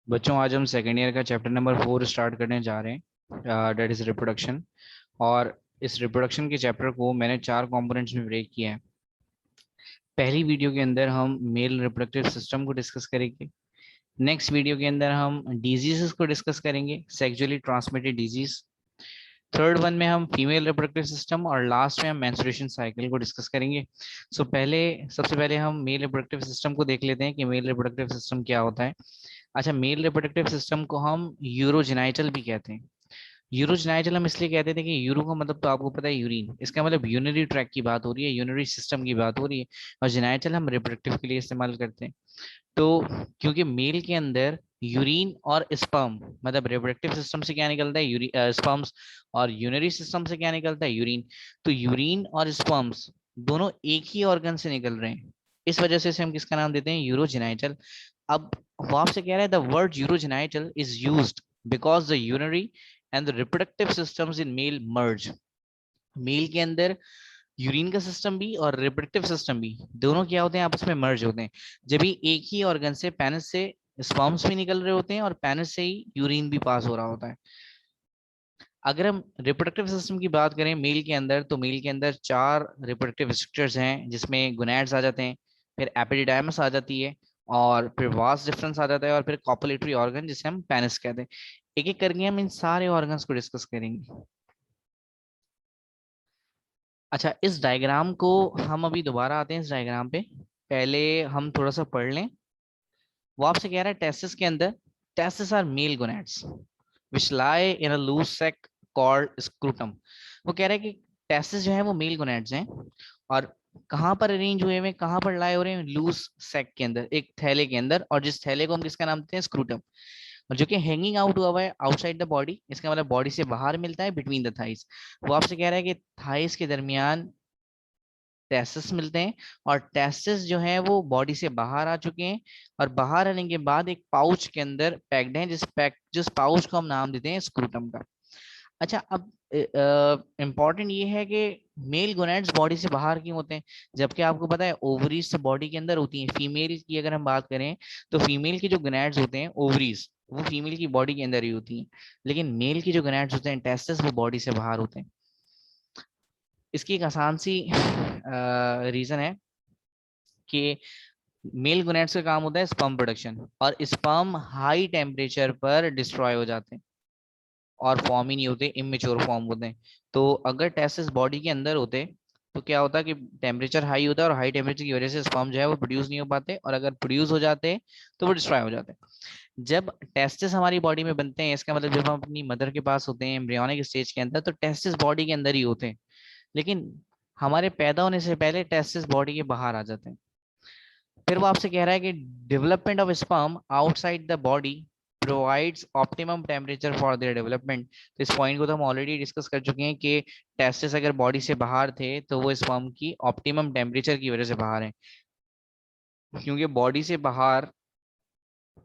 बच्चों, आज हम सेकेंड ईयर का चैप्टर नंबर 4 स्टार्ट करने जा रहे हैं, डेट इज रिप्रोडक्शन। और इस रिप्रोडक्शन के चैप्टर को मैंने 4 कंपोनेंट्स में ब्रेक किया है। पहली वीडियो के अंदर हम मेल रिप्रोडक्टिव सिस्टम को डिस्कस करेंगे। नेक्स्ट वीडियो के अंदर हम डिजीजेस को डिस्कस करेंगे, sexually transmitted disease. Third one में हम फीमेल रिप्रोडक्टिव सिस्टम और लास्ट में हम मेंस्ट्रुएशन साइकिल को डिस्कस करेंगे। सबसे पहले हम मेल रिप्रोडक्टिव सिस्टम को देख लेते हैं कि मेल रिप्रोडक्टिव सिस्टम क्या होता है। अच्छा, मेल रिप्रोडक्टिव सिस्टम को हम यूरोजेनाइटल भी कहते हैं। यूरोजेनाइटल हम इसलिए कहते थे कि यूरो का मतलब तो आपको पता है यूरिन, इसका मतलब यूनरी ट्रैक की बात हो रही है, यूनरी सिस्टम की बात हो रही है। और जेनाइटल हम रिप्रोडक्टिव के लिए इस्तेमाल करते हैं। तो क्योंकि मेल के अंदर यूरिन और स्पर्म, मतलब रिप्रोडक्टिव सिस्टम से क्या निकलता है स्पर्म्स, और यूनरी सिस्टम से क्या निकलता है यूरिन। तो यूरिन और स्पर्म्स दोनों एक ही ऑर्गन से निकल रहे हैं, इस वजह से इसे हम किसका नाम देते हैं, यूरोजेनाइटल। अब वो आपसे कह रहा है the word urogenital is used because the urinary and the reproductive systems in male merge. Male के अंदर यूरिन का सिस्टम भी और रिप्रोडक्टिव सिस्टम भी दोनों क्या होते हैं, आपस में मर्ज होते हैं। जब भी एक ही ऑर्गन से, पेनिस से स्पर्म्स भी निकल रहे होते हैं और पेनिस से ही यूरिन भी पास हो रहा होता है। अगर हम रिप्रोडक्टिव सिस्टम की बात करें मेल के अंदर, तो मेल के अंदर 4 रिप्रोडक्टिव स्ट्रक्चर्स हैं, जिसमें गोनैड्स आ जाते हैं, फिर एपिडिडाइमस आ जाती है, और फिर वास डिफरेंस आ जाता है, और फिर कॉपुलेटरी ऑर्गन जिसे हम पेनिस कहते हैं। एक एक करके हम इन सारे ऑर्गन्स को डिस्कस करेंगे। अच्छा, इस डायग्राम को हम अभी दोबारा आते हैं इस डायग्राम पे। पहले हम थोड़ा सा पढ़ लें। वो आपसे कह रहा है टेस्टिस के अंदर, testis are male gonads which lie in a loose sac called scrotum। वो कह रहा है कि टेस्टिस जो है वो मेल गोनैड्स हैं, और कहाँ पर अरेंज हुए हैं, कहाँ पर लाए हो रहे हैं, लूज सैक के अंदर, एक थैले के अंदर, और जिस थैले को हम किसका नाम देते हैं, स्क्रूटम। और जो कि हैंगिंग आउट हुआ हुआ है आउटसाइड द बॉडी, इसका मतलब बॉडी से बाहर मिलता है, बिटवीन द थाइस। वो आपसे कह रहा है कि थाइस के दरमियान टेस्टिस मिलते हैं, और टेस्टिस जो है वो बॉडी से बाहर आ चुके हैं, और बाहर आने के बाद एक पाउच के अंदर पैक्ड हैं, जिस पाउच को हम नाम देते हैं स्क्रूटम का। अच्छा, अब इम्पॉर्टेंट ये है कि मेल गोनैड्स बॉडी से बाहर क्यों होते हैं, जबकि आपको पता है ओवरीज तो बॉडी के अंदर होती हैं। फीमेल की अगर हम बात करें, तो फीमेल के जो गोनैड्स होते हैं ओवरीज, वो फीमेल की बॉडी के अंदर ही होती हैं, लेकिन मेल के जो गोनैड्स होते हैं टेस्टिस, वो बॉडी से बाहर होते हैं। इसकी एक आसान सी रीजन है कि मेल गोनैड्स का काम होता है स्पर्म प्रोडक्शन, और स्पर्म हाई टेम्परेचर पर डिस्ट्रॉय हो जाते हैं और फॉर्म ही नहीं होते, इमेच्योर फॉर्म होते हैं। तो अगर टेस्टिस बॉडी के अंदर होते, तो क्या होता है कि टेम्परेचर हाई होता है, और हाई टेम्परेचर की वजह से स्पर्म जो है वो प्रोड्यूस नहीं हो पाते, और अगर प्रोड्यूस हो जाते तो वो डिस्ट्रॉय हो जाते हैं। जब टेस्टिस हमारी बॉडी में बनते हैं, इसका मतलब जब हम अपनी मदर के पास होते हैं एम्ब्रियोनिक स्टेज के अंदर, तो टेस्टिस बॉडी के अंदर ही होते हैं, लेकिन हमारे पैदा होने से पहले टेस्टिस बॉडी के बाहर आ जाते हैं। फिर वो आपसे कह रहा है कि development of sperm outside the body provides optimum temperature for their development. तो इस पॉइंट को तो हम ऑलरेडी डिस्कस कर चुके हैं कि टेस्टिस अगर बॉडी से बाहर थे, तो वो स्पर्म की ऑप्टिमम टेम्परेचर की वजह से बाहर है, क्योंकि बॉडी से बाहर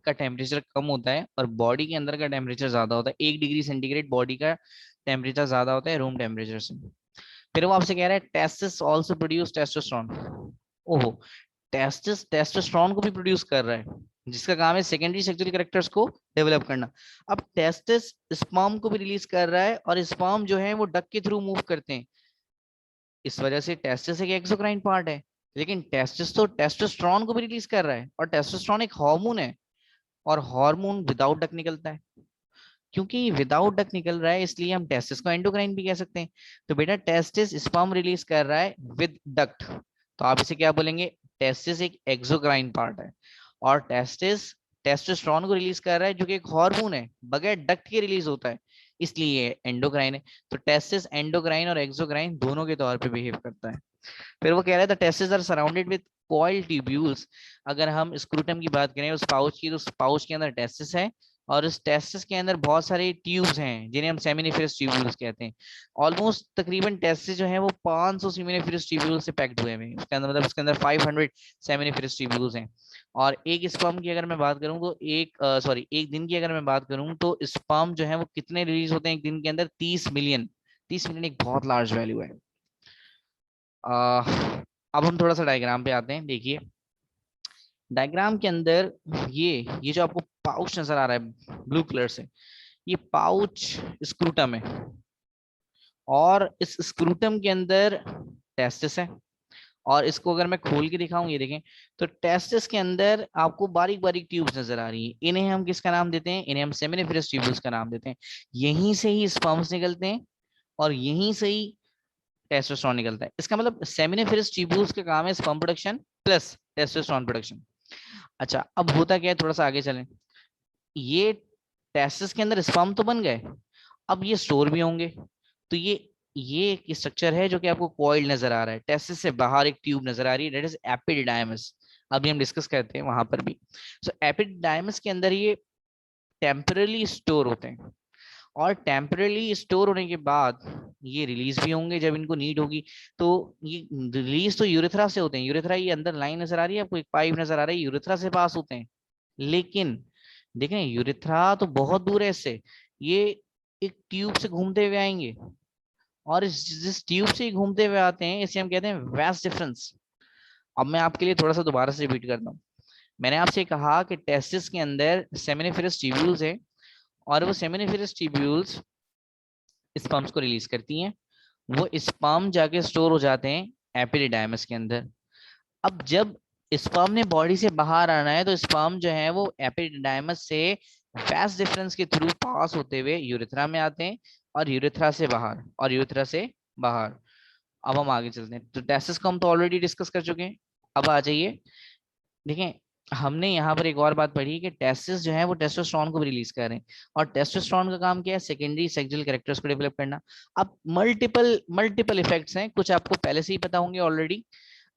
का टेम्परेचर कम होता है और बॉडी के अंदर का टेम्परेचर ज्यादा होता है। 1 डिग्री सेंटीग्रेड बॉडी का टेम्परेचर ज्यादा होता है रूम टेम्परेचर से। फिर वो आपसे कह रहा है टेस्टिस ऑल्सो प्रोड्यूस टेस्टोस्टेरोन। ओहो, टेस्टिस टेस्टोस्टेरोन को भी प्रोड्यूस कर रहा है, जिसका काम है सेकेंडरी सेक्सुअल कैरेक्टर्स को डेवलप करना। अब टेस्टिस स्पर्म को भी रिलीज कर रहा है, और स्पर्म जो है वो डक के थ्रू मूव करते हैं, इस वजह से टेस्टिस एक एक्सोक्राइन पार्ट है। लेकिन टेस्टिस तो टेस्टोस्टेरोन को भी रिलीज कर रहा है, और टेस्टोस्टेरोन एक हार्मोन है, और हार्मोन विदाउट डक निकलता है। क्योंकि विदाउट डक निकल रहा है, इसलिए हम टेस्टिस को एंडोक्राइन भी कह सकते हैं। तो बेटा टेस्टिस स्पर्म रिलीज कर रहा है विद डक्ट, तो आप इसे क्या बोलेंगे, टेस्टिस एक एक्सोक्राइन पार्ट है, और टेस्टिस टेस्टोस्टेरोन को रिलीज कर रहा है, जो कि एक हार्मोन है, बगैर डक्ट के रिलीज होता है, इसलिए एंडोक्राइन है। तो टेस्टिस एंडोक्राइन और एक्सोक्राइन दोनों के तौर पे बिहेव करता है। फिर वो कह रहा है the testis are surrounded with coil tubules. अगर हम स्क्रूटम की बात करें उस पाउच की, तो उस पाउच के अंदर टेस्टिस है, और उस टेस्टिस के अंदर बहुत सारे ट्यूब्स हैं, जिन्हें हम सेमिनिफेरस ट्यूब्यूल्स कहते हैं। ऑलमोस्ट तकरीबन टेस्टिस जो है वो 500 सेमिनिफेरस ट्यूब्यूल्स से पैक्ड हुए हैं, उसके अंदर मतलब उसके अंदर 500 सेमिनिफेरस ट्यूब्यूल्स हैं। और एक स्पर्म की अगर मैं बात करूं, तो एक दिन की अगर मैं बात करूं, तो स्पर्म जो है वो कितने रिलीज होते हैं एक दिन के अंदर, 30 मिलियन। 30 मिलियन एक बहुत लार्ज वैल्यू है। अब हम थोड़ा सा डायग्राम पे आते हैं। देखिए डायग्राम के अंदर ये जो आपको पाउच नजर आ रहा है ब्लू कलर से, ये पाउच स्क्रूटम है और इस स्क्रूटम के अंदर टेस्टिस है। और इसको अगर मैं खोल के दिखाऊं, ये देखें, तो टेस्टिस के अंदर आपको बारीक बारीक ट्यूब्स नजर आ रही हैं। इन्हें हम किसका नाम देते हैं? इन्हें हम सेमिनिफेरस ट्यूब्यूल्स का नाम देते हैं। यहीं से ही स्पर्म्स निकलते हैं और यहीं से ही टेस्टोस्टेरोन निकलता है। इसका मतलब सेमिनिफेरस ट्यूब्यूल्स का काम है sperm production plus testosterone production. अच्छा, अब होता क्या है, थोड़ा सा आगे चलें। ये टेस्टिस के अंदर स्पर्म तो बन गए, अब ये स्टोर भी होंगे। तो ये एक स्ट्रक्चर है जो कि आपको कॉइल नजर आ रहा है। टेस्टिस से बाहर एक ट्यूब नजर आ रही है, दैट इज एपिडिडाइमस। अभी हम डिस्कस करते हैं वहां पर भी। सो एपिडिडाइमस के अंदर ये टेम्परली स्टोर होते हैं और टेम्परली स्टोर होने के बाद ये रिलीज भी होंगे जब इनको नीड होगी। तो ये रिलीज तो यूरेथ्रा से होते हैं। यूरेथ्रा, ये अंदर लाइन नजर आ रही है आपको, एक पाइप नजर आ रहा है, यूरेथ्रा से पास होते हैं। लेकिन देखें, यूरेथ्रा तो बहुत दूर है इससे, ये एक ट्यूब से घूमते हुए आएंगे और जिस ट्यूब से ही घूमते हुए आते हैं इसे हम कहते हैं वास्ट डिफरेंस। अब मैं आपके लिए थोड़ा सा दोबारा से रिपीट करता हूँ। मैंने आपसे कहा कि टेस्टिस के अंदर सेमिनिफेरस ट्यूब्यूल्स है और वो सेमिनिफेरस ट्यूब्यूल्स स्पर्म्स को रिलीज करती हैं। वो स्पर्म जाके स्टोर हो जाते हैं एपिडिडाइमस के अंदर। अब जब स्पर्म ने बॉडी से बाहर आना है तो स्पर्म जो है वो एपिडिडाइमस से फैस्ट डिफरेंस के थ्रू पास होते हुए यूरेथ्रा में आते हैं और यूरेथ्रा से बाहर और यूरेथ्रा से बाहर। अब हम आगे चलते हैं। तो टेस्टिस को हम तो ऑलरेडी डिस्कस कर चुके हैं। अब आ जाइए, देखें, हमने यहाँ पर एक और बात पढ़ी कि टेस्टिस जो है वो टेस्टोस्टेरोन को भी रिलीज कर रहे हैं और टेस्टोस्टेरोन का काम क्या है? सेकेंडरी सेक्सुअल कैरेक्टर्स को डेवलप करना। अब मल्टीपल मल्टीपल इफेक्ट्स हैं, कुछ आपको पहले से ही पता होंगे ऑलरेडी।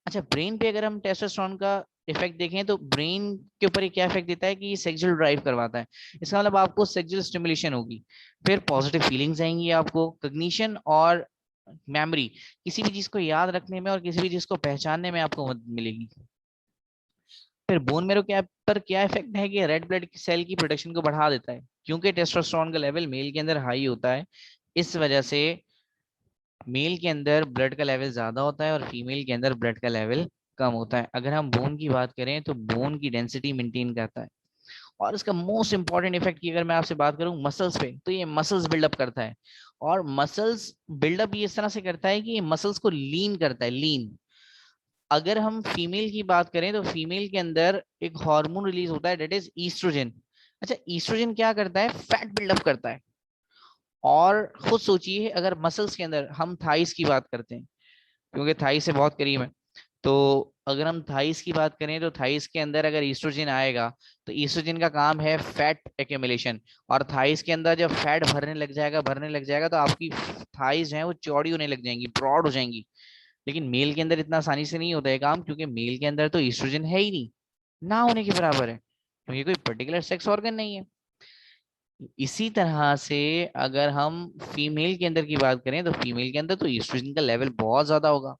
अच्छा, ब्रेन पे अगर हम टेस्टोस्टेरोन का इफेक्ट देखें तो ब्रेन के ऊपर ये क्या इफेक्ट देता है कि ये सेक्सुअल ड्राइव करवाता है। इसका मतलब आपको सेक्सुअल स्टिमुलेशन होगी, फिर पॉजिटिव फीलिंग्स आएंगी, आपको कॉग्निशन और मेमोरी, किसी भी चीज को याद रखने में और किसी भी चीज को पहचानने में आपको मदद मिलेगी। फिर बोन मेरो के पर क्या इफेक्ट है कि रेड ब्लड सेल की प्रोडक्शन को बढ़ा देता है, क्योंकि टेस्टोस्टेरोन का लेवल मेल के अंदर हाई होता है। इस वजह से मेल के अंदर ब्लड का लेवल ज्यादा होता है और फीमेल के अंदर ब्लड का लेवल कम होता है। अगर हम बोन की बात करें तो बोन की डेंसिटी मेंटेन करता है। और इसका मोस्ट इंपॉर्टेंट इफेक्ट की अगर मैं आपसे बात करूं मसल्स पे, तो ये मसल्स बिल्डअप करता है। और मसल्स बिल्डअप ये इस तरह से करता है कि ये मसल्स को लीन करता है, लीन। अगर हम फीमेल की बात करें तो फीमेल के अंदर एक हार्मोन रिलीज होता है, डेट इज ईस्ट्रोजन। अच्छा, ईस्ट्रोजन क्या करता है? फैट बिल्डअप करता है। और खुद सोचिए, अगर मसल्स के अंदर हम थाइस की बात करते हैं, क्योंकि थाइस से बहुत करीब है, तो अगर हम थाइस की बात करें तो थाइस के अंदर अगर ईस्ट्रोजन आएगा तो ईस्ट्रोजन का काम है फैट एक्यूमुलेशन। और थाइस के अंदर जब फैट भरने लग जाएगा तो आपकी थाइस जो है वो चौड़ी होने लग जाएंगी, ब्रॉड हो जाएंगी। लेकिन मेल के अंदर इतना आसानी से नहीं होता है काम, क्योंकि मेल के अंदर तो ईस्ट्रोजन है ही नहीं, ना होने के बराबर है, क्योंकि कोई पर्टिकुलर सेक्स ऑर्गन नहीं है। इसी तरह से अगर हम फीमेल के अंदर की बात करें तो फीमेल के अंदर तो ईस्ट्रोजन का लेवल बहुत ज्यादा होगा,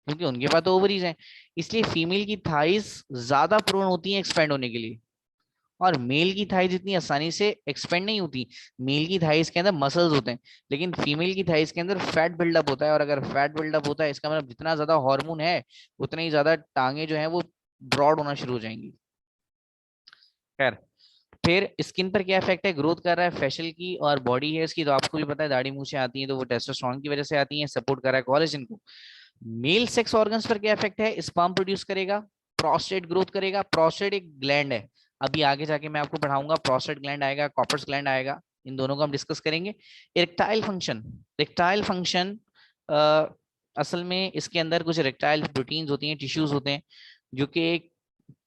क्योंकि उनके पास तो ओवरीज हैं। इसलिए फीमेल की थाइस ज्यादा प्रोन होती हैं एक्सपेंड होने के लिए, और मेल की थाइस इतनी आसानी से एक्सपेंड नहीं होती। मेल की थाइस के अंदर मसल्स होते हैं, लेकिन फीमेल की थाइस के अंदर फैट बिल्डअप होता है। और अगर फैट बिल्डअप होता है इसका मतलब जितना ज्यादा हार्मोन है उतना ही ज्यादा टांगे जो है वो ब्रॉड होना शुरू हो जाएंगी। खैर, फिर स्किन पर क्या इफेक्ट है? ग्रोथ कर रहा है फेशियल की और बॉडी हेयर्स की, तो आपको भी पता है दाढ़ी मूछें आती हैं तो वो टेस्टोस्टेरोन की वजह से आती हैं, सपोर्ट कर रहा है कोलेजन को। मेल सेक्स ऑर्गन्स पर क्या इफेक्ट है? स्पर्म प्रोड्यूस करेगा, प्रोस्टेट ग्रोथ करेगा। प्रोस्टेट एक ग्लैंड है, अभी आगे जाके मैं आपको पढ़ाऊंगा। प्रोस्टेट ग्लैंड आएगा, कॉपर्स ग्लैंड आएगा, इन दोनों को हम डिस्कस करेंगे। इरेक्टाइल फंक्शन, इरेक्टाइल फंक्शन असल में इसके अंदर कुछ इरेक्टाइल प्रोटीन्स होती हैं, टिश्यूज होते हैं जो कि एक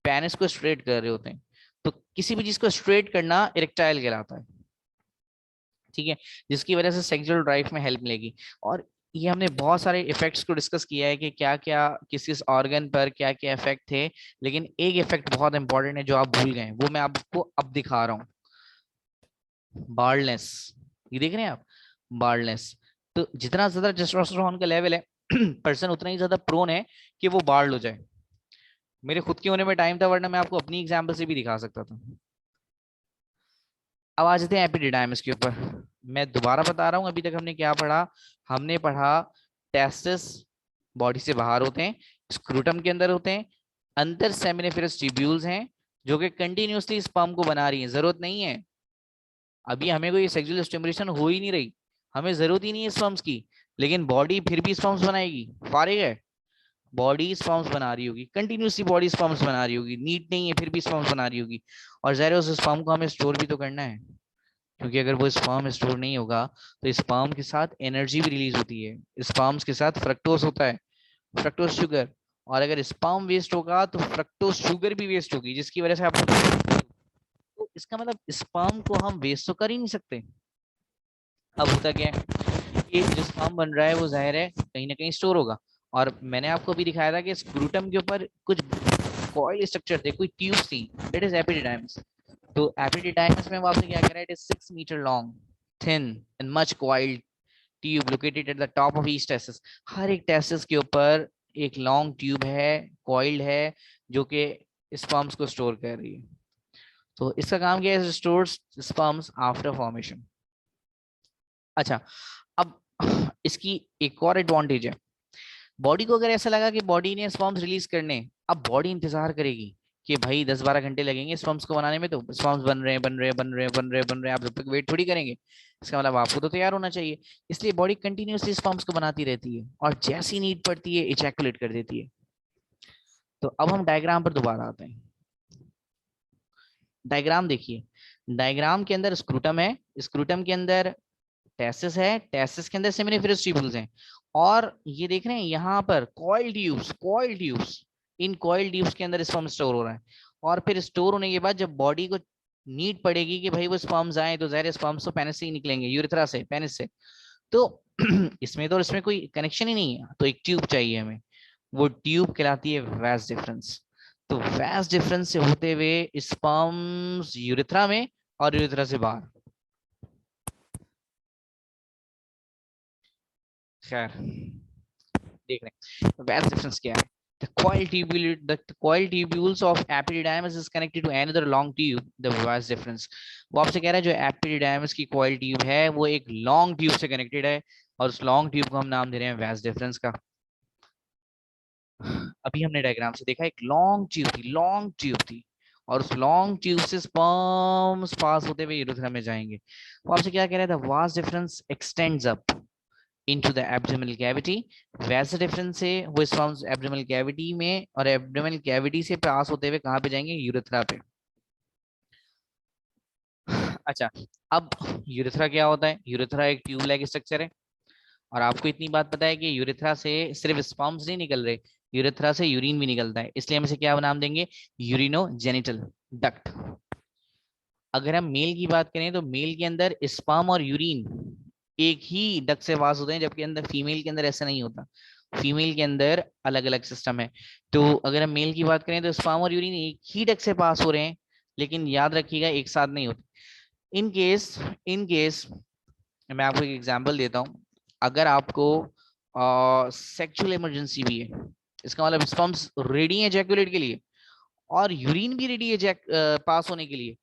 पेनिस को स्ट्रेट कर रहे होते हैं। तो किसी भी चीज को स्ट्रेट करना इरेक्टाइल कहलाता है, ठीक है, जिसकी वजह से सेक्सुअल ड्राइव में हेल्प मिलेगी। और ये हमने बहुत सारे इफेक्ट्स को डिस्कस किया है कि क्या क्या किस किस ऑर्गन पर क्या क्या इफेक्ट थे। लेकिन एक इफेक्ट बहुत इंपॉर्टेंट है जो आप भूल गए, वो मैं आपको अब दिखा रहा हूँ। बाल्डनेस, ये देख रहे हैं आप, बाल्डनेस। तो जितना ज्यादा टेस्टोस्टेरोन का लेवल है पर्सन उतना ही ज्यादा प्रोन है कि वो बाल्ड हो जाए। मेरे खुद के होने में टाइम था, वरना मैं आपको अपनी एग्जाम्पल से भी दिखा सकता था। अब आ जाते हैं एपिडिडाइमिस के ऊपर। मैं दोबारा बता रहा हूं, अभी तक हमने क्या पढ़ा? हमने पढ़ा टेस्टिस बॉडी से बाहर होते हैं, स्क्रूटम के अंदर होते हैं, अंदर सेमिनिफेरस ट्यूब्यूल्स हैं जो कि कंटिन्यूअसली स्पर्म को बना रही है। जरूरत नहीं है, अभी हमें कोई सेक्सुअल स्टिमुलेशन हो ही नहीं रही, हमें जरूरत ही नहीं है स्पर्म्स की, लेकिन बॉडी फिर भी स्पर्म्स बनाएगी। फारिग है, बॉडी स्पर्म्स बना रही होगी, कंटिन्यूसली बॉडी स्पर्म्स बना रही होगी, नीट नहीं है फिर भी स्पर्म्स बना रही होगी। और ज़ाहिर है उस स्पर्म को हमें स्टोर भी तो करना है, क्योंकि अगर वो स्पर्म स्टोर नहीं होगा तो स्पर्म के साथ एनर्जी भी रिलीज होती है, स्पर्म्स के साथ फ्रक्टोज होता है, फ्रक्टोज शुगर। और अगर स्पर्म वेस्ट होगा तो फ्रक्टोज शुगर भी वेस्ट होगी, जिसकी वजह से आप, तो इसका मतलब स्पर्म को हम वेस्ट तो कर ही नहीं सकते। अब होता क्या है कि जो स्पर्म बन रहा है वो जाहिर है कहीं ना कहीं स्टोर होगा। और मैंने आपको भी दिखाया था कि स्क्रूटम के ऊपर कुछ कॉइल स्ट्रक्चर थे, कोई ट्यूब थी, दैट इज एपिडिडाइमस। तो एपिडिडाइमस में वो आपसे क्या कह रहा है, it is 6 metre long, thin and much coiled tube located at the top of each testis. हर एक टेस्टिस के ऊपर एक लॉन्ग ट्यूब है, कॉइल्ड है, जो कि स्पर्म्स को स्टोर कर रही है। तो इसका काम क्या है, स्टोर्स स्पर्म्स आफ्टर फॉर्मेशन। अच्छा, अब इसकी एक और एडवांटेज है, बॉडी को अगर ऐसा लगा कि बॉडी ने स्पर्म्स रिलीज करने, अब बॉडी इंतजार करेगी कि भाई 10-12 घंटे लगेंगे स्पर्म्स को बनाने में, तो स्पर्म्स बन रहे हैं बन रहे हैं बन रहे हैं बन रहे हैं बन रहे हैं, आप जब तक वेट थोड़ी करेंगे, इसका मतलब आपको तो तैयार होना चाहिए। इसलिए बॉडी कंटिन्यूसली स्पर्म्स को बनाती रहती है और जैसी नीड पड़ती है इजैकुलेट कर देती है। तो अब हम डायग्राम पर दोबारा आते हैं। डायग्राम देखिए, डायग्राम के अंदर स्क्रूटम है, स्क्रूटम के अंदर टेसिस है, टेसिस के अंदर सेमिनिफेरस ट्यूब्यूल्स हैं, और ये देख रहे हैं यहाँ पर coil tubes, coil tubes, in coil tubes के अंदर स्पर्म स्टोर हो रहा है। और फिर स्टोर होने के बाद जब बॉडी को नीड पड़ेगी कि भाई वो स्पर्म्स आए, तो ज़ाहिर स्पर्म्स तो पेनिस से ही निकलेंगे, यूरेथ्रा से, पेनिस से। तो इसमें तो इसमें कोई कनेक्शन ही नहीं है, तो एक ट्यूब चाहिए हमें, वो ट्यूब कहलाती है वैस डिफरेंस। तो वैस डिफरेंस से होते हुए स्पर्म्स यूरेथ्रा में और यूरेथ्रा से बाहर। खैर देख रहे हैं वैस डिफरेंस क्या है। The coil tubules of epididymis is connected to another long tube, the vas difference। वो आपसे कह रहा है जो epididymis की coil tube है वो एक long tube से connected है, और उस long tube को हम नाम दे रहे हैं vas difference का। अभी हमने डायग्राम से देखा एक लॉन्ग ट्यूब थी, और उस लॉन्ग ट्यूब से स्पर्म्स पास होते हुए यूरेथ्रा में जाएंगे। वो आपसे क्या कह रहा था, vas deferens x tends up into the abdominal cavity। वैसे डिफरेंस से वो स्पर्म्स एब्डोमिनल कैविटी में, और एब्डोमिनल कैविटी से पास होते हुए कहाँ पे जाएंगे, यूरेथ्रा पे। अच्छा, अब यूरेथ्रा क्या होता है, यूरेथ्रा एक ट्यूब लाइक स्ट्रक्चर है, और आपको इतनी बात पता है कि यूरेथ्रा से सिर्फ स्पर्म्स नहीं निकल रहे, यूरेथ्रा से यूरिन भी निकलता है, इसलिए हम इसे क्या नाम देंगे, यूरिनोजेनिटल डक्ट। अगर हम मेल की बात करें तो मेल के अंदर स्पर्म और यूरिन एक ही डक्ट से पास होते हैं, जबकि अंदर फीमेल के अंदर ऐसा नहीं होता, फीमेल के अंदर अलग अलग सिस्टम है। तो अगर हम मेल की बात करें तो स्पर्म और यूरिन एक ही डक्ट से पास हो रहे हैं, लेकिन याद रखिएगा एक साथ नहीं होते। इन केस मैं आपको एक एग्जांपल देता हूँ, अगर आपको सेक्सुअल इमरजेंसी भी है, इसका मतलब स्पर्म्स रेडी है एजैकुलेट के लिए, और यूरिन भी रेडी है पास होने के लिए,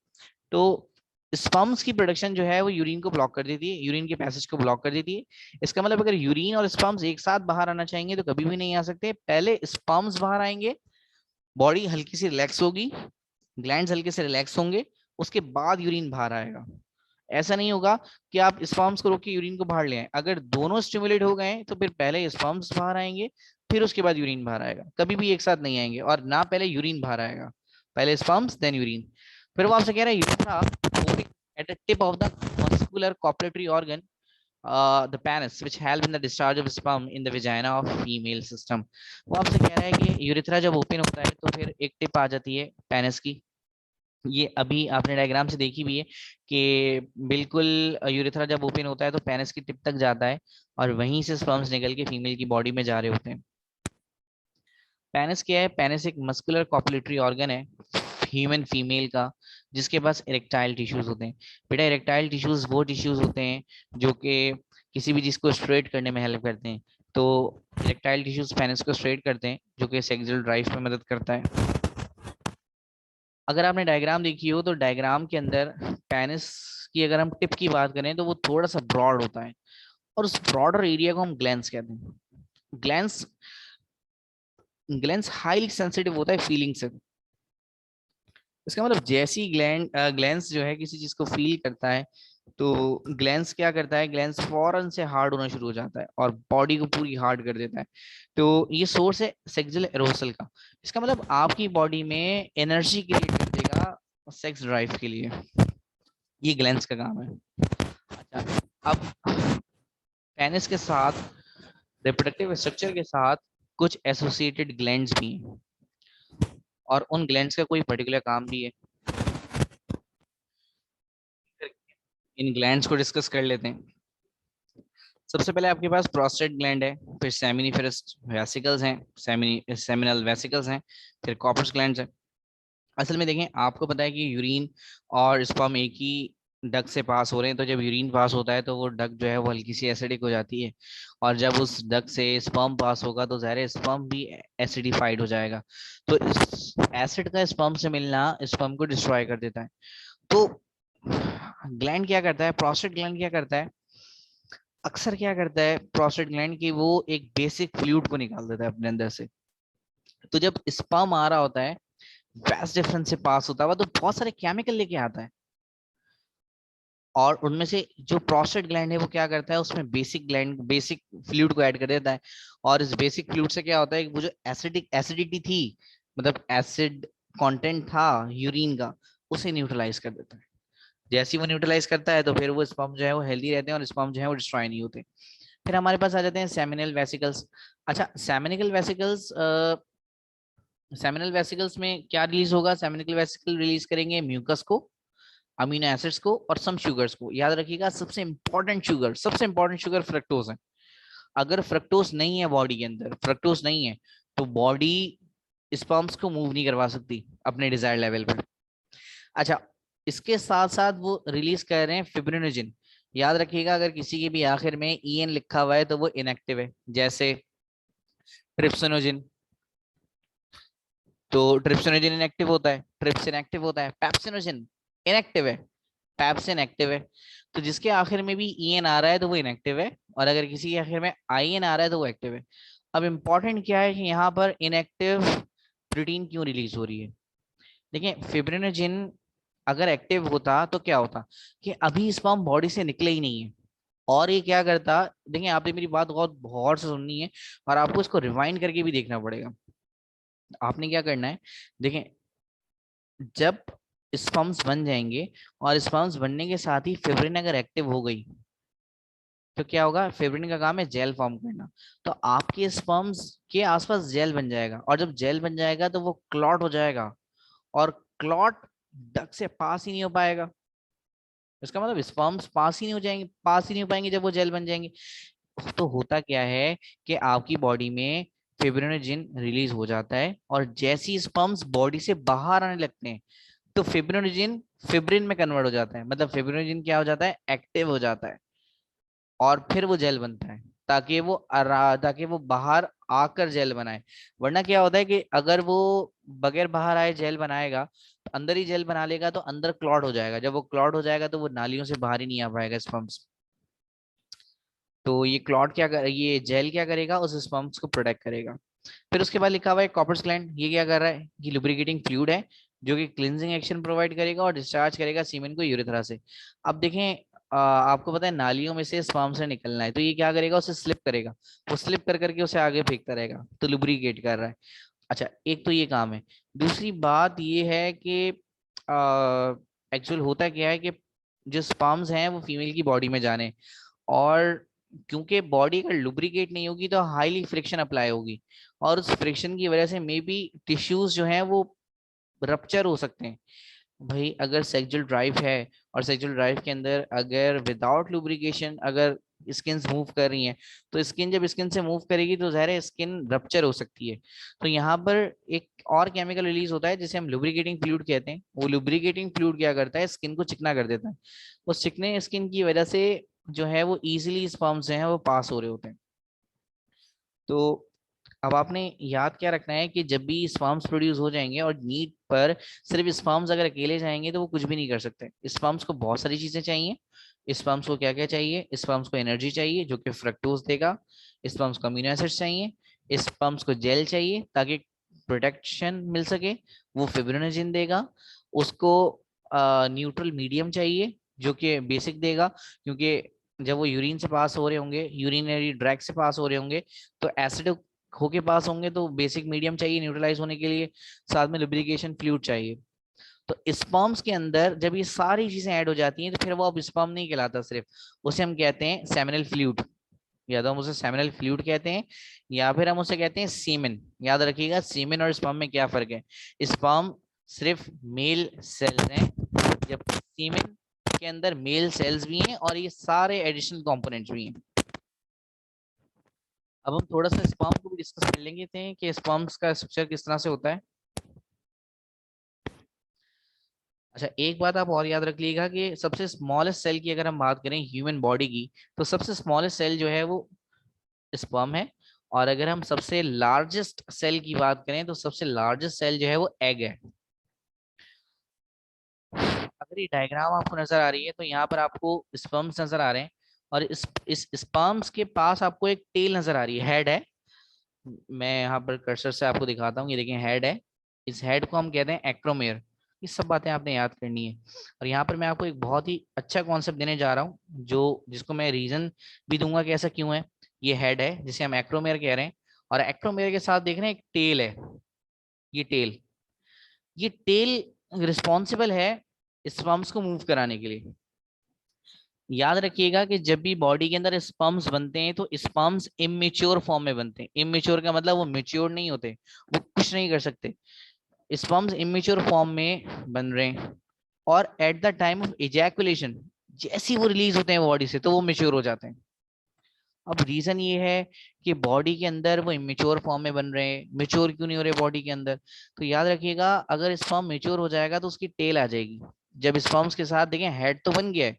तो स्पर्म्स की प्रोडक्शन जो है वो यूरिन को ब्लॉक कर देती है, यूरिन के पैसेज को ब्लॉक कर देती है। इसका मतलब अगर यूरिन और स्पर्म्स एक साथ बाहर आना चाहेंगे तो कभी भी नहीं आ सकते, पहले स्पर्म्स बाहर आएंगे, बॉडी हल्की सी रिलैक्स होगी, ग्लैंड्स हल्के से रिलैक्स होंगे, उसके बाद यूरिन बाहर आएगा। ऐसा नहीं होगा कि आप स्पर्म्स को रोक के यूरिन को बाहर ले आए, अगर दोनों स्टिमुलेट हो गए तो फिर पहले स्पर्म्स बाहर आएंगे, फिर उसके बाद यूरिन बाहर आएगा, कभी भी एक साथ नहीं आएंगे, और ना पहले यूरिन बाहर आएगा, पहले स्पर्म्स देन यूरिन। फिर वो आपसे कह रहा है urethra at the tip of the muscular copulatory organ, the penis, which help in the discharge of sperm in the vagina of female system। वो आपसे कह रहा है कि यूरेथ्रा जब ओपन होता है तो फिर एक टिप आ जाती है पेनिस की, ये अभी आपने डायग्राम से देखी भी है कि बिल्कुल यूरेथ्रा जब ओपन होता है तो पेनिस की टिप तक जाता है, और वहीं से स्पर्म्स निकल के फीमेल की बॉडी में जा रहे होते हैं। पेनिस क्या है, पेनिस एक मस्कुलर कॉपुलेटरी ऑर्गन है ह्यूमन फीमेल का, जिसके पास इरेक्टाइल टिश्यूज होते हैं। बेटा इरेक्टाइल टिश्यूज वो टिश्यूज होते हैं जो कि किसी भी चीज को स्ट्रेट करने में हेल्प करते हैं, तो इरेक्टाइल टिश्यूज पेनिस को स्ट्रेट करते हैं, जो कि सेक्सुअल ड्राइव में मदद करता है। अगर आपने डायग्राम देखी हो तो डायग्राम के अंदर पेनिस की अगर हम टिप की बात करें तो वो थोड़ा सा ब्रॉड होता है, और उस ब्रॉडर एरिया को हम ग्लैंस कहते हैं। ग्लैंस ग्लैंस हाईली सेंसिटिव होता है फीलिंग से, इसका मतलब जैसी ग्लैंस जो है किसी चीज को फील करता है, तो ग्लैंस क्या करता है, ग्लैंस फौरन से हार्ड होना शुरू हो जाता है और बॉडी को पूरी हार्ड कर देता है। तो ये सोर्स है सेक्सुअल एरोसल का। इसका मतलब आपकी बॉडी में एनर्जी क्रिएट कर देगा सेक्स ड्राइव के लिए, ये ग्लैंस का काम है। अच्छा, अब पेनिस के साथ, रिप्रोडक्टिव स्ट्रक्चर के साथ कुछ एसोसिएटेड ग्लैंड्स भी हैं, और उन ग्लैंड्स का कोई पर्टिकुलर काम भी है। इन ग्लैंड्स को डिस्कस कर लेते हैं। सबसे पहले आपके पास प्रोस्टेट ग्लैंड है, फिर सेमिनिफेरस वेसिकल्स हैं, सेमिनल वेसिकल्स हैं, फिर कॉर्पस ग्लैंड्स हैं। असल में देखें, आपको पता है कि यूरिन और स्पर्म एक ही डक से पास हो रहे हैं, तो जब यूरिन पास होता है तो वो डक जो है वो हल्की सी एसिडिक हो जाती है, और जब उस डक से स्पर्म पास होगा तो ज़ाहिर स्पर्म भी एसिडिफाइड हो जाएगा। तो इस एसिड का स्पर्म से मिलना स्पर्म को डिस्ट्रॉय कर देता है। तो ग्लैंड क्या करता है, प्रोस्टेट ग्लैंड क्या करता है, अक्सर क्या करता है प्रोस्टेट ग्लैंड की, वो एक बेसिक फ्लूइड को निकाल देता है अपने अंदर से। तो जब स्पर्म आ रहा होता है, वैस डिफरेंस से पास होता है तो बहुत सारे केमिकल लेके आता है, और उनमें से जो प्रोस्टेट ग्लैंड है वो क्या करता है, उसमें बेसिक फ्लूइड को ऐड कर देता है। और इस बेसिक फ्लूइड से क्या होता है, वो जो एसिडिटी थी, मतलब एसिड कंटेंट था यूरिन का, उसे न्यूट्रलाइज कर देता है। जैसे ही वो न्यूट्रलाइज करता है तो फिर वो स्पर्म जो है वो हेल्दी रहते हैं, और स्पर्म जो है वो डिस्ट्रॉय नहीं होते। फिर हमारे पास आ जाते हैं सेमिनल वेसिकल्स। अच्छा, सेमिनल वेसिकल्स में क्या रिलीज होगा, सेमिनल वेसिकल रिलीज करेंगे म्यूकस को, अमीनो एसिड्स को और सम शुगर्स को। याद रखिएगा, सबसे इंपॉर्टेंट शुगर फ्रक्टोज है। अगर फ्रक्टोज नहीं है बॉडी के अंदर, फ्रक्टोज नहीं है, तो बॉडी स्पर्म्स को मूव नहीं करवा सकती अपने डिजायर लेवल पर। अच्छा, इसके साथ साथ वो रिलीज कर रहे हैं फिब्रिनोजिन। याद रखिएगा, अगर किसी के भी आखिर में ईएन लिखा हुआ है तो वो इनएक्टिव है, जैसे ट्रिप्सिनोजिन। तो ट्रिप्सिनोजिन इनएक्टिव होता है, ट्रिप्सिन एक्टिव होता है, पेप्सिनोजिन इनएक्टिव है, पैप्सिन एक्टिव है। तो जिसके आखिर में भी ईएन आ रहा है तो वो इनएक्टिव है, और अगर किसी के आखिर में आईएन आ रहा है तो वो एक्टिव है। अब इंपॉर्टेंट क्या है कि यहाँ पर इनएक्टिव प्रोटीन क्यों रिलीज हो रही है। देखिए, फिब्रिनोजिन अगर एक्टिव होता तो क्या होता कि अभी स्पर्म बॉडी से निकले ही नहीं है, और ये क्या करता। देखिए, आपने मेरी बात बहुत गौर से सुननी है, और आपको इसको रिवाइंड करके भी देखना पड़ेगा। आपने क्या करना है, देखें, जब स्पर्म्स बन जाएंगे और स्पर्म्स बनने के साथ ही फिब्रिन अगर एक्टिव हो गई, तो क्या होगा, फिब्रिन का काम है जेल फॉर्म करना। तो आपके स्पर्म्स के आसपास जेल बन जाएगा, और जब जेल बन जाएगा तो वो क्लॉट हो जाएगा, और क्लॉट डक से पास ही नहीं हो पाएगा। इसका मतलब स्पर्म्स पास ही नहीं हो पाएंगे जब वो जेल बन जाएंगे। तो होता क्या है कि आपकी बॉडी में फिब्रिनोजिन रिलीज हो जाता है, और जैसी स्पर्म्स बॉडी से बाहर आने लगते हैं, तो फिब्रिनोजिन फिब्रिन में कन्वर्ट हो जाता है, मतलब फिब्रिनोजिन क्या हो जाता है, एक्टिव हो जाता है, और फिर वो जेल बनता है, ताकि वो बाहर आकर जेल बनाए। वरना क्या होता है कि अगर वो बगैर बाहर आए जेल बनाएगा, तो अंदर ही जेल बना लेगा, तो अंदर क्लॉट हो जाएगा। जब वो क्लॉट हो जाएगा तो वो नालियों से बाहर ही नहीं आ पाएगा स्पर्म्स। तो ये जेल क्या करेगा, उस स्पर्म्स को प्रोटेक्ट करेगा। फिर उसके बाद लिखा हुआ है कॉपर्स ग्लैंड। ये क्या कर रहा है, ये लुब्रिकेटिंग फ्लूइड है, जो कि क्लींजिंग एक्शन प्रोवाइड करेगा और डिस्चार्ज करेगा सीमेन को यूरेथ्रा से। अब देखें, आपको पता है नालियों में से स्पर्म से निकलना है, तो ये क्या करेगा, उसे स्लिप करेगा। वो स्लिप कर करके उसे आगे फेंकता रहेगा, तो लुब्रिकेट कर रहा है। अच्छा, एक तो ये काम है। दूसरी बात ये है कि एक्चुअल होता क्या है कि जो स्पर्म्स हैं वो फीमेल की बॉडी में जाने, और क्योंकि बॉडी अगर लुब्रिकेट नहीं होगी तो हाईली फ्रिक्शन अप्लाई होगी, और उस फ्रिक्शन की वजह से मे बी टिश्यूज जो हैं वो रप्चर हो सकते हैं। भाई, अगर सेक्सुअल ड्राइव है, और सेक्सुअल ड्राइव के अंदर अगर विदाउट लुब्रिकेशन अगर स्किन मूव कर रही हैं, तो स्किन जब स्किन से मूव करेगी तो ज़ाहिर है स्किन रप्चर हो सकती है। तो यहाँ पर एक और केमिकल रिलीज होता है जिसे हम लुब्रिकेटिंग फ्लूइड कहते हैं। वो लुब्रिकेटिंग फ्लूइड क्या करता है, स्किन को चिकना कर देता है। उस चिकने स्किन की वजह से जो है वो इजीली स्पर्म्स जो है वो पास हो रहे होते हैं। तो अब आपने याद क्या रखना है कि जब भी स्पर्म्स प्रोड्यूस हो जाएंगे और नीड पर सिर्फ स्पर्म्स अगर अकेले जाएंगे तो वो कुछ भी नहीं कर सकते। स्पर्म्स को बहुत सारी चीजें चाहिए। स्पर्म्स को क्या क्या चाहिए, स्पर्म्स को एनर्जी चाहिए जो कि फ्रक्टोज देगा, स्पर्म्स को अमीनो एसिड्स चाहिए, स्पर्म्स को जेल चाहिए ताकि प्रोटेक्शन मिल सके, वो फिब्रिनोजिन देगा। उसको न्यूट्रल मीडियम चाहिए जो कि बेसिक देगा, क्योंकि जब वो यूरिन से पास हो रहे होंगे, यूरिनरी ड्रैग से पास हो रहे होंगे, तो एसिड होके पास होंगे, तो बेसिक मीडियम चाहिए न्यूट्रलाइज होने के लिए, साथ में लुब्रिकेशन फ्लूइड चाहिए। तो स्पर्म्स के अंदर जब ये सारी चीजें ऐड हो जाती हैं तो फिर वो अब स्पर्म नहीं कहलाता सिर्फ, उसे हम कहते हैं सेमिनल फ्लूइड, या तो हम उसे सेमिनल फ्लूइड कहते हैं, या फिर हम उसे कहते हैं सीमेन। याद रखिएगा सीमेन और स्पर्म में क्या फर्क है। स्पर्म सिर्फ मेल सेल्स हैं, जबकि सीमेन के अंदर मेल सेल्स भी हैं और ये सारे एडिशनल कंपोनेंट्स भी हैं। अब हम थोड़ा सा स्पर्म को भी डिस्कस कर लेंगे थे कि स्पर्म्स का स्ट्रक्चर किस तरह से होता है। अच्छा, एक बात आप और याद रख लीजिएगा कि सबसे स्मॉलेस्ट सेल की अगर हम बात करें ह्यूमन बॉडी की, तो सबसे स्मॉलेस्ट सेल जो है वो स्पर्म है, और अगर हम सबसे लार्जेस्ट सेल की बात करें तो सबसे लार्जेस्ट सेल जो है वो एग है। अगर ये डायग्राम आपको नजर आ रही है तो यहाँ पर आपको स्पर्म्स नजर आ रहे हैं, और इस स्पर्म्स के पास आपको एक टेल नजर आ रही है, हेड है। मैं यहाँ पर कर्सर से आपको दिखाता हूँ, ये देखें हेड है। इस हेड को हम कहते हैं एक्रोमेयर। ये सब बातें आपने याद करनी है। और यहाँ पर मैं आपको एक बहुत ही अच्छा कॉन्सेप्ट देने जा रहा हूँ, जो जिसको मैं रीजन भी दूंगा कि ऐसा क्यों है। ये हेड है जिसे हम एक्रोमेयर कह रहे हैं, और एक्रोमेयर के साथ देख रहे हैं एक टेल है। ये टेल, ये टेल रिस्पॉन्सिबल है स्पर्म्स को मूव कराने के लिए। याद रखिएगा कि जब भी बॉडी के अंदर स्पर्म्स बनते हैं तो स्पर्म्स इमेच्योर फॉर्म में बनते हैं। इमेच्योर का मतलब वो मेच्योर नहीं होते, वो कुछ नहीं कर सकते। स्पर्म्स इमेच्योर फॉर्म में बन रहे हैं, और at the time of ejaculation जैसे ही वो रिलीज होते हैं बॉडी से तो वो मेच्योर हो जाते हैं। अब रीजन ये है कि बॉडी के अंदर वो इमेच्योर फॉर्म में बन रहे हैं। मेच्योर क्यों नहीं हो रहे बॉडी के अंदर? तो याद रखिएगा, अगर स्पर्म मेच्योर हो जाएगा तो उसकी टेल आ जाएगी। जब स्पर्म्स के साथ देखें हेड तो बन गया है,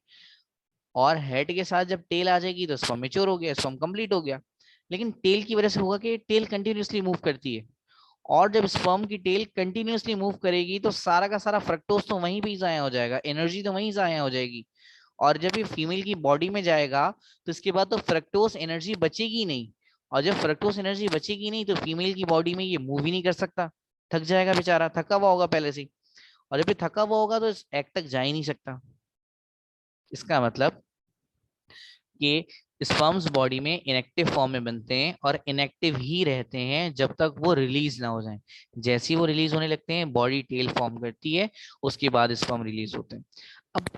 और हेड के साथ जब टेल आ जाएगी तो स्पर्म मेच्योर हो गया, स्पर्म कंप्लीट हो गया। लेकिन टेल की वजह से होगा कि टेल कंटिन्यूअसली मूव करती है, और जब स्पर्म की टेल कंटिन्यूअसली मूव करेगी तो सारा का सारा फ्रक्टोज तो वहीं पे ही जाया हो जाएगा, एनर्जी तो वहीं जाया हो जाएगी। और जब ये फीमेल की बॉडी में जाएगा तो इसके बाद तो फ्रक्टोज एनर्जी बचेगी नहीं, और जब फ्रक्टोज एनर्जी बचेगी नहीं तो फीमेल की बॉडी में ये मूव ही नहीं कर सकता, थक जाएगा बेचारा, थका हुआ होगा पहले से ही। और जब ये थका हुआ होगा तो इस एग तक जा ही नहीं सकता। इसका मतलब कि स्पर्म्स बॉडी में इनएक्टिव फॉर्म में बनते हैं, और इनएक्टिव ही रहते हैं जब तक वो रिलीज ना हो जाएं। जैसे ही वो रिलीज होने लगते हैं बॉडी टेल फॉर्म करती है, उसके बाद स्पर्म रिलीज होते हैं। अब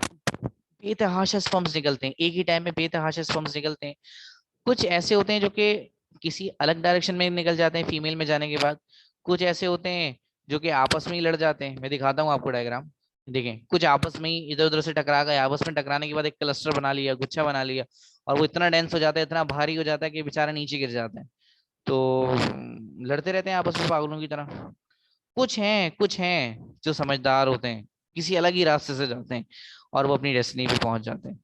बेतहाशा स्पर्म्स निकलते हैं एक ही टाइम में, बेतहाशा स्पर्म्स निकलते हैं। कुछ ऐसे होते हैं जो कि किसी अलग डायरेक्शन में निकल जाते हैं फीमेल में जाने के बाद। कुछ ऐसे होते हैं जो कि आपस में ही लड़ जाते हैं। मैं दिखाता हूँ आपको डायग्राम। देखें, कुछ आपस में ही इधर उधर से टकरा गए, आपस में टकराने के बाद एक क्लस्टर बना लिया, गुच्छा बना लिया, और वो इतना डेंस हो जाता है, इतना भारी हो जाता है कि बेचारा नीचे गिर जाता है। तो लड़ते रहते हैं आपस में पागलों की तरह। कुछ हैं जो समझदार होते हैं, किसी अलग ही रास्ते से जाते हैं, और वो अपनी डेस्टिनी पे पहुंच जाते हैं,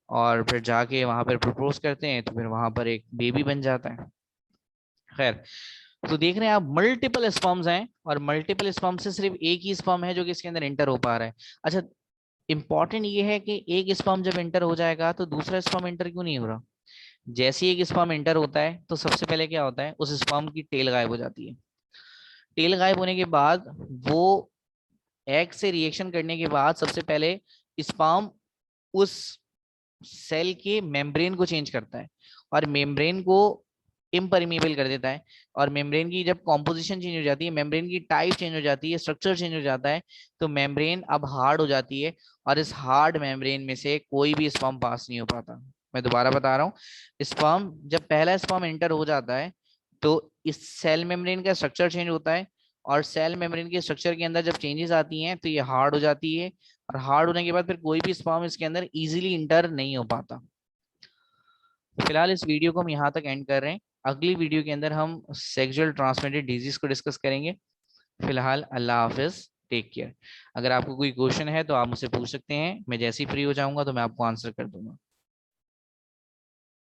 और फिर जाके वहां पर प्रपोज करते हैं, तो फिर वहां पर एक बेबी बन जाता है। खैर, तो देख रहे हैं आप मल्टीपल स्पर्म्स हैं, और मल्टीपल स्पर्म से सिर्फ एक ही स्पर्म है जो कि इसके अंदर एंटर हो पा रहा है। अच्छा, इंपॉर्टेंट ये है कि एक स्पर्म जब एंटर हो जाएगा तो दूसरा स्पर्म एंटर क्यों नहीं हो रहा? जैसे ही एक स्पर्म एंटर होता है तो सबसे पहले क्या होता है, उस स्पर्म की टेल गायब हो जाती है। टेल गायब होने के बाद वो एग से रिएक्शन करने के बाद सबसे पहले स्पर्म उस सेल के मेम्ब्रेन को चेंज करता है, और मेम्ब्रेन को इम्परमिएबल कर देता है। और मेम्ब्रेन की जब कॉम्पोजिशन चेंज हो जाती है, मेम्ब्रेन की टाइप चेंज हो जाती है, स्ट्रक्चर चेंज हो जाता है, तो मेम्ब्रेन अब हार्ड हो जाती है, और इस हार्ड मेम्ब्रेन में से कोई भी स्पर्म पास नहीं हो पाता। मैं दोबारा बता रहा हूँ, स्पर्म जब पहला स्पर्म एंटर हो जाता है तो इस सेल मेम्ब्रेन का स्ट्रक्चर चेंज होता है, और सेल मेम्ब्रेन के स्ट्रक्चर के अंदर जब चेंजेस आती हैं तो ये हार्ड हो जाती है, और हार्ड होने के बाद फिर कोई भी स्पर्म इसके अंदर इजीली इंटर नहीं हो पाता। फिलहाल इस वीडियो को हम यहाँ तक एंड कर रहे हैं। अगली वीडियो के अंदर हम सेक्सुअल ट्रांसमिटेड डिजीज को डिस्कस करेंगे। फिलहाल अल्लाह हाफिज, टेक केयर। अगर आपको कोई क्वेश्चन है तो आप मुझसे पूछ सकते हैं, मैं जैसे ही फ्री हो जाऊंगा तो मैं आपको आंसर कर दूंगा।